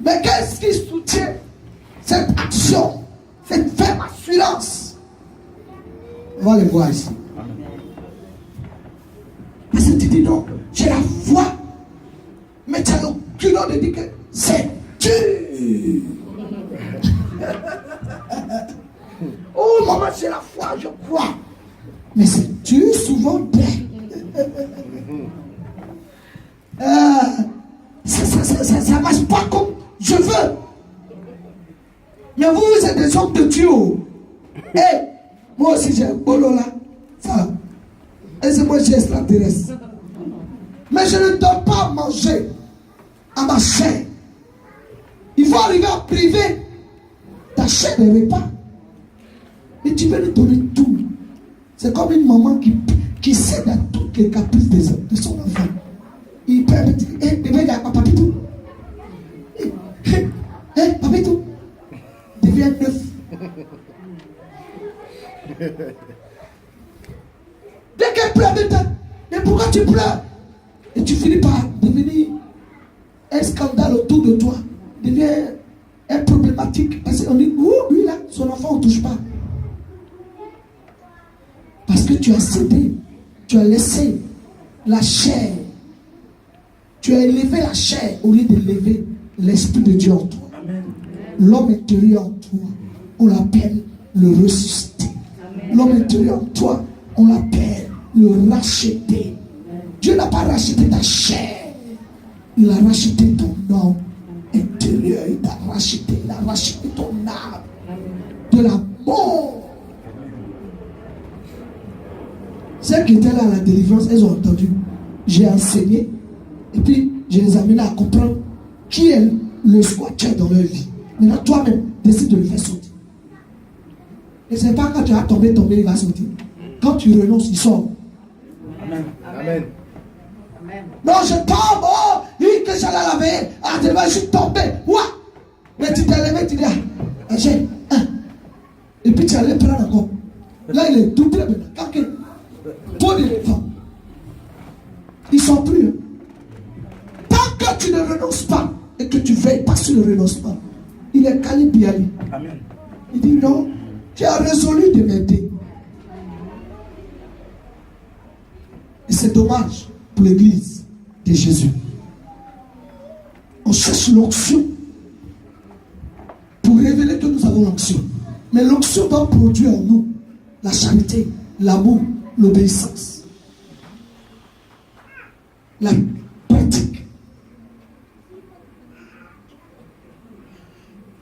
Mais qu'est-ce qui soutient cette action, cette ferme assurance? On va le voir ici. Parce que tu dis non, j'ai la foi. Mais tu as le culot de dire que c'est Dieu. Oh maman, j'ai la foi, je crois. Mais c'est Dieu souvent vrai. Ça marche pas comme je veux. Mais vous êtes des hommes de Dieu. Et moi aussi j'ai un bolo là. Ça. Et c'est moi qui suis extraterrestre. Mais je ne dois pas manger à ma chair. Il faut arriver à priver ta chair de repas. Et tu veux lui donner tout. C'est comme une maman qui cède à toutes les caprices de son enfant. Il peut dire, hé, bébé, il y a papitou. Hé, papitou. Devient neuf. Dès qu'elle pleure de toi, mais pourquoi tu pleures? Et tu finis par devenir un scandale autour de toi. Devient un problématique. Parce qu'on dit, lui là, son enfant, on ne touche pas. Parce que tu as cédé, tu as laissé la chair. Tu as élevé la chair au lieu d'élever l'Esprit de Dieu en toi. L'homme intérieur en toi, on l'appelle le ressuscité. L'homme intérieur en toi, on l'appelle le racheté. Dieu n'a pas racheté ta chair. Il a racheté ton homme intérieur. Il t'a racheté. Il a racheté ton âme de la mort. Celles qui étaient là à la délivrance, elles ont entendu. J'ai enseigné. Et puis, je les ai amenés à comprendre qui est le squatter dans leur vie. Maintenant, toi-même, décide de le faire sortir. Et ce n'est pas quand tu vas tomber, il va sortir. Quand tu renonces, il sort. Amen. Amen. Non, je tombe. Oh, oui, que j'allais laver. Ah, je suis tombé. Ouais. Mais tu t'es levé, tu dis, j'ai un. Et puis tu allais prendre encore. Là, il est doublé maintenant. Quand que pour l'éléphant, ils ne sont plus. Hein. Tant que tu ne renonces pas et que tu veilles pas sur le renoncement, il est calibiali. Amen. Il dit non, tu as résolu de m'aider. Et c'est dommage pour l'église de Jésus. On cherche l'onction pour révéler que nous avons l'onction. Mais l'onction doit produire en nous la charité, l'amour, l'obéissance, la pratique.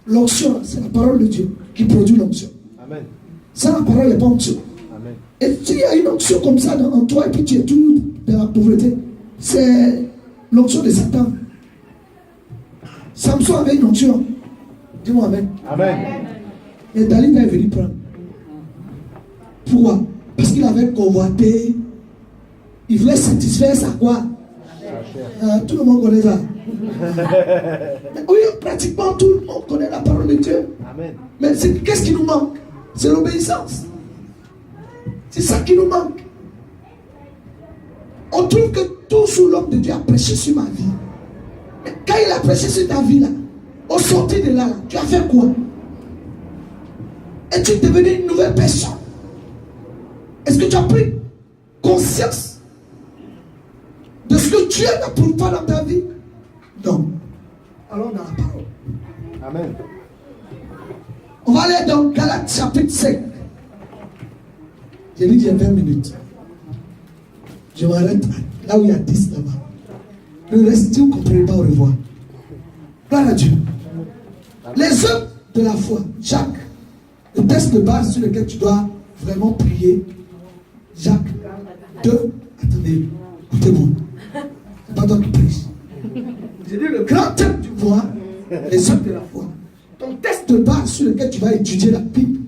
L'onction, c'est la parole de Dieu qui produit l'onction. Amen. Ça, la parole n'est pas onction. Amen. Et s'il y a une onction comme ça en toi et puis tu es tout dans la pauvreté, c'est l'onction de Satan. Samson avait une onction. Dis-moi Amen. Amen. Et David est venu prendre. Pourquoi? Parce qu'il avait convoité. Il voulait satisfaire sa quoi? Tout le monde connaît ça. Mais oui, pratiquement tout le monde connaît la parole de Dieu. Amen. Mais qu'est-ce qui nous manque? C'est l'obéissance. C'est ça qui nous manque. On trouve que tout sous l'homme de Dieu a prêché sur ma vie. Mais quand il a prêché sur ta vie là, au sortir de là, tu as fait quoi? Et tu es devenu une nouvelle personne. Est-ce que tu as pris conscience de ce que Dieu n'approuve pas dans ta vie? Non. Allons dans la parole. Amen. On va aller dans Galates chapitre 5. J'ai dit que j'ai 20 minutes. Je m'arrête là où il y a 10 là-bas. Le reste, si vous ne comprenez pas, au revoir. Gloire à Dieu. Les œuvres de la foi. Jacques, le texte de base sur lequel tu dois vraiment prier. Jacques 2. Attendez, écoutez-moi. C'est pas toi qui prie. J'ai dit le grand thème du mois, les œuvres de la foi. Ton texte de base sur lequel tu vas étudier la Bible.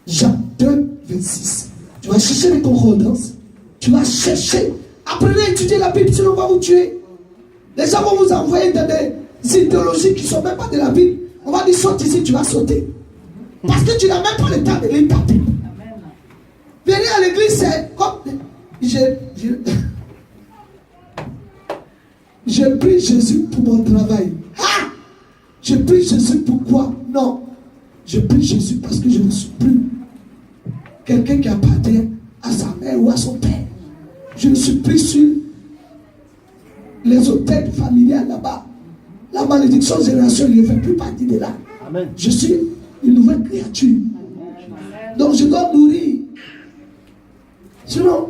Jacques 2, 26. Tu vas chercher les concordances. Tu vas chercher. Apprenez à étudier la Bible, sinon on va vous tuer. Les gens vont vous envoyer dans des idéologies qui ne sont même pas de la Bible. On va dire saute ici, tu vas sauter. Parce que tu n'as même pas le temps de lire ta Bible. Venir à l'église, c'est comme. Je prie Jésus pour mon travail. Ah! Je prie Jésus pourquoi? Non. Je prie Jésus parce que je ne suis plus quelqu'un qui appartient à sa mère ou à son père. Je ne suis plus sur les hôtels familiales là-bas. La malédiction générationnelle ne fait plus partie de là. Amen. Je suis une nouvelle créature. Donc je dois nourrir. Sinon,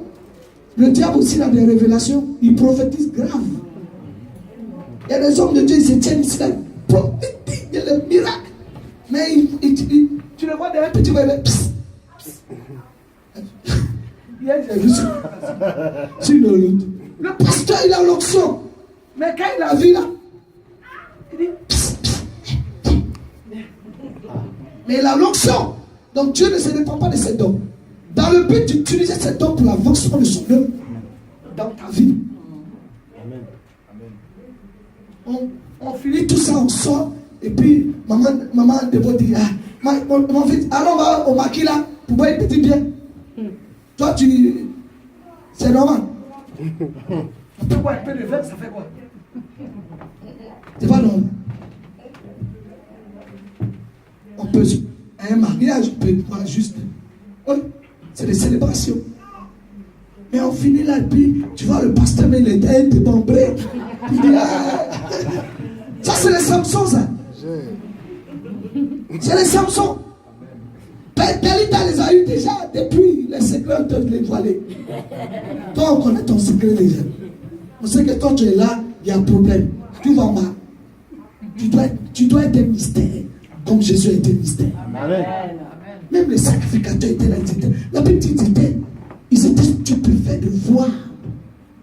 le diable aussi a des révélations. Il prophétise grave. Il y a des hommes de Dieu, ils se tiennent ici, là, ils prophétisent le miracle. Mais tu le vois derrière, petit bébé. Hier, j'ai vu sur le route. Le pasteur, il a l'onction. Mais quand il a vu là, il dit mais il a l'onction. Donc Dieu ne se dépend pas de ses dons. Dans le but d'utiliser ses dons pour l'avancement de son œuvre dans ta vie. On finit tout ça, on sort. Et puis, maman de dit, mon fils, allons on va au maquis là, pour boire une petite bière. Toi, c'est normal. On peut boire un peu de vin, ça fait quoi? C'est pas normal. On peut, à un mariage, on peut boire juste. Oui, c'est des célébrations. Mais on finit là, et puis, tu vois, le pasteur met les dents de bambré. Il dit, ça c'est les Samsons, ça. C'est les Samsons. Dalida les a eu déjà depuis les secrets de les voiler. Toi, on connaît ton secret déjà. On sait que quand tu es là, il y a un problème. Tu vas mal. Tu dois être un mystère, comme Jésus était mystère. Amen. Même les sacrificateurs étaient là. La petite était, ils étaient stupéfaits de voir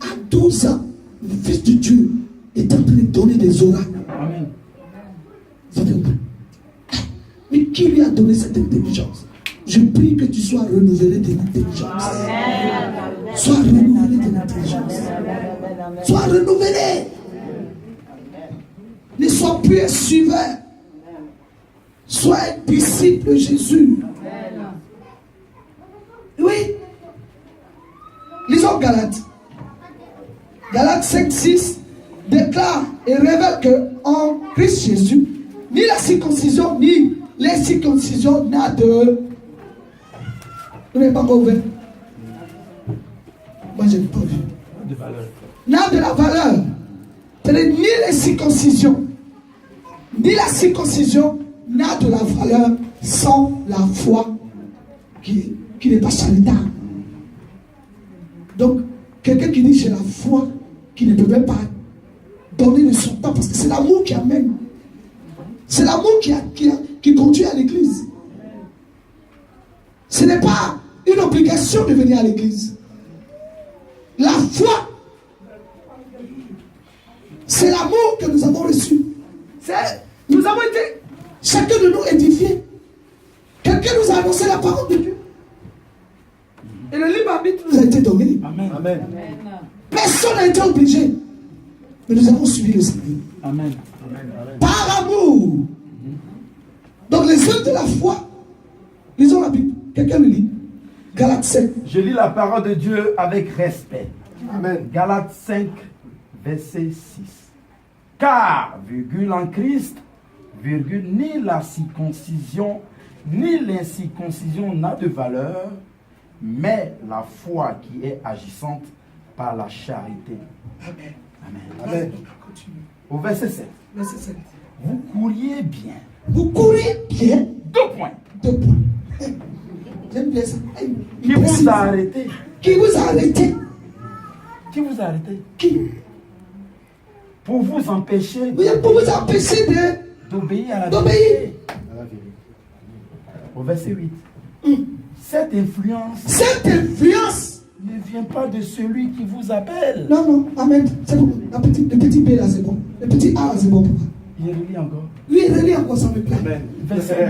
à 12 ans, le Fils de Dieu est en train de donner des oracles. Amen. Mais qui lui a donné cette intelligence? Je prie que tu sois renouvelé de l'intelligence. Sois renouvelé de l'intelligence. Sois renouvelé. Ne sois plus un suiveur. Sois un disciple de Jésus. Oui. Lisons Galates. Galates 5, 6 déclare et révèle que en Christ Jésus, ni la circoncision, ni l'incirconcision n'a de... Vous n'avez pas encore ouvert? Moi, je n'ai pas vu. De valeur. N'a de la valeur. C'est-à-dire, ni l'incirconcision, ni la circoncision n'a de la valeur sans la foi qui n'est pas charitable. Donc, quelqu'un qui dit j'ai la foi, qui ne peut même pas donner de son temps, parce que c'est l'amour qui amène. C'est l'amour qui conduit à l'église. Ce n'est pas une obligation de venir à l'église. La foi, c'est l'amour que nous avons reçu. Nous avons été, chacun de nous, édifiés. Quelqu'un nous a annoncé la parole de Dieu. Et le libre arbitre nous a été donné. Amen. Amen. Personne n'a été obligé. Mais nous avons suivi le Seigneur. Amen. Par amour. Donc les œuvres de la foi, lisons la Bible. Quelqu'un le lit. Galates 5. Je lis la parole de Dieu avec respect. Amen. Galates 5, verset 6. Car, virgule, en Christ, virgule, ni la circoncision, ni l'incirconcision n'a de valeur, mais la foi qui est agissante par la charité. Amen. Amen. Amen. Continue. Au verset 7. Verset 7. Vous couriez bien. Vous courez bien. 2 points. 2 points. J'aime bien ça. Qui vous a arrêté? Qui vous a arrêté? Qui vous a arrêté? Qui? Pour vous empêcher Oui, pour vous empêcher d'obéir à la d'obéir. vérité. Au verset 8. Cette influence ne vient pas de celui qui vous appelle. Non, non, amen. C'est bon. Le petit B là, c'est bon. Le petit A, c'est bon. Il relit encore. Oui, relis encore, ça me plaît. Amen. Verset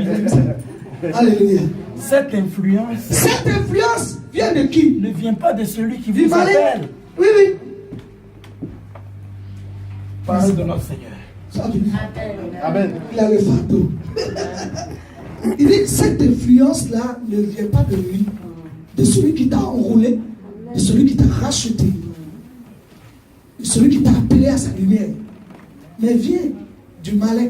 8. Alléluia. Cette influence Vient de qui? ne vient pas de celui qui Du vous valet? appelle. Oui, oui. Parole de notre Seigneur. Ça veut dire, Amen. il a le fardeau. Il dit, cette influence-là ne vient pas de lui, de celui qui t'a enroulé, de celui qui t'a racheté, de celui qui t'a appelé à sa lumière, mais vient du malin.